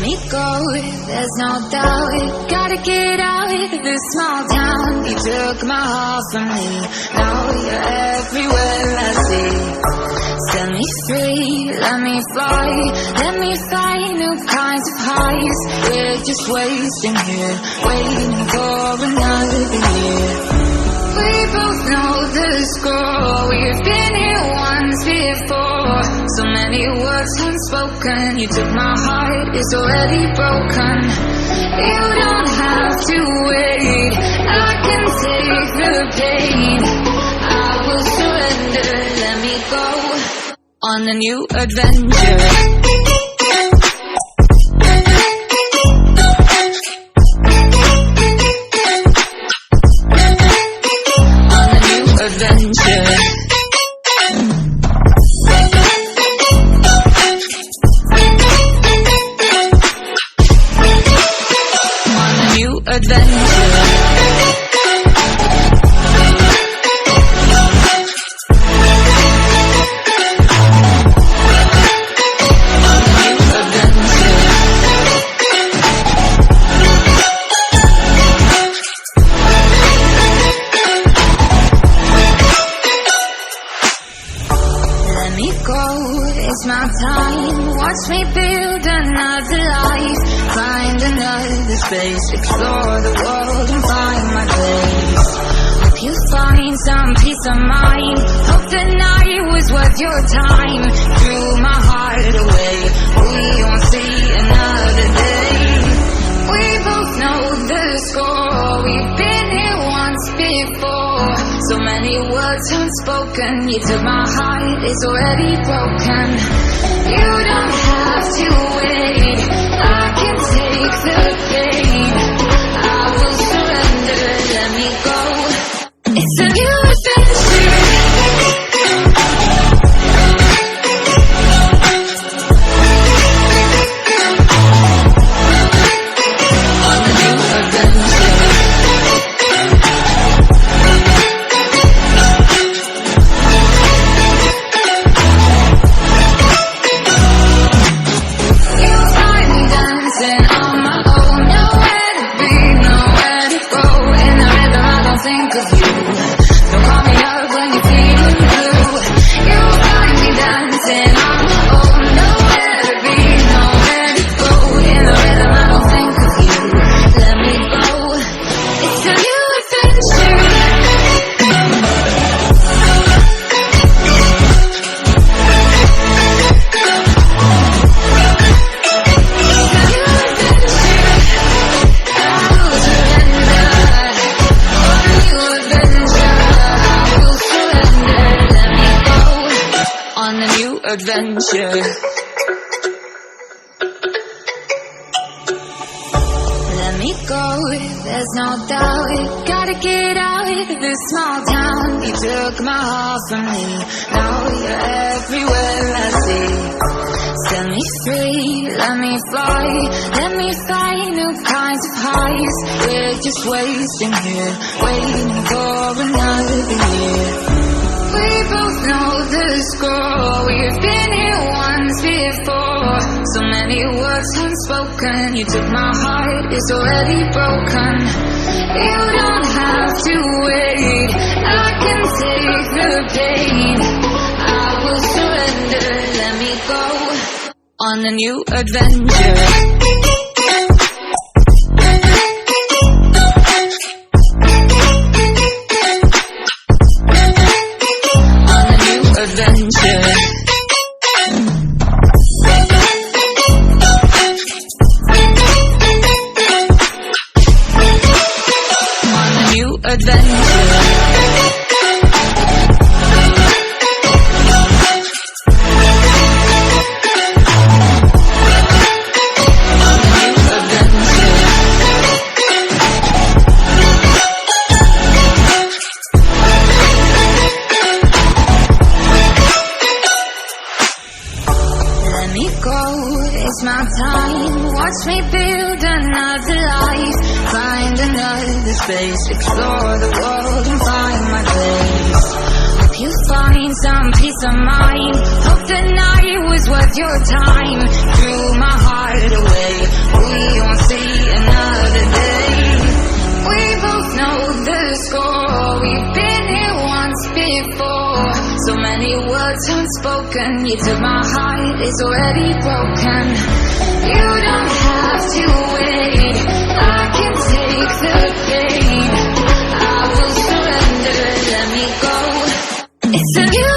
me go, there's no doubt. Gotta get out of this small town. You took my heart from me, now you're everywhere I see. Set me free, let me fly. Let me find new kinds of highs. We're just wasting here, waiting for another year. We both know the score. We've been here once before. So many words unspoken. You took my heart, it's already broken. You don't have to wait, I can take the pain. I will surrender, let me go on a new adventure. Adventure. On a new adventure. It's my time, watch me build another life. Find another space, explore the world and find my place. Hope you find some peace of mind. Hope the night was worth your time. Threw my heart away, we won't see another day. We both know the score, we've been here once before. So many words unspoken. You took my heart, it's already broken. You don't have to wait, I can take the pain. I will surrender, let me go. It's a new adventure. On a new adventure. Adventure. Let me go, there's no doubt. Gotta get out of this small town. You took my heart from me, now you're everywhere I see. Set me free, let me fly. Let me find new kinds of highs. We're just wasting here, waiting for another year. We both know the score. We've been here once before. So many words unspoken. You took my heart, it's already broken. You don't have to wait, I can take the pain. I will surrender, let me go on a new adventure. Adventure. On a new adventure. It's my time, watch me build another life. Find another space, explore the world and find my place. Hope you find find some peace of mind. Hope the night was worth your time. Threw my heart away, we won't see another day. We both know the score, we've been here once before. So many words unspoken, you took my heart, it's already broken. You don't have to wait, I can take the pain. I will surrender, let me go. It's a new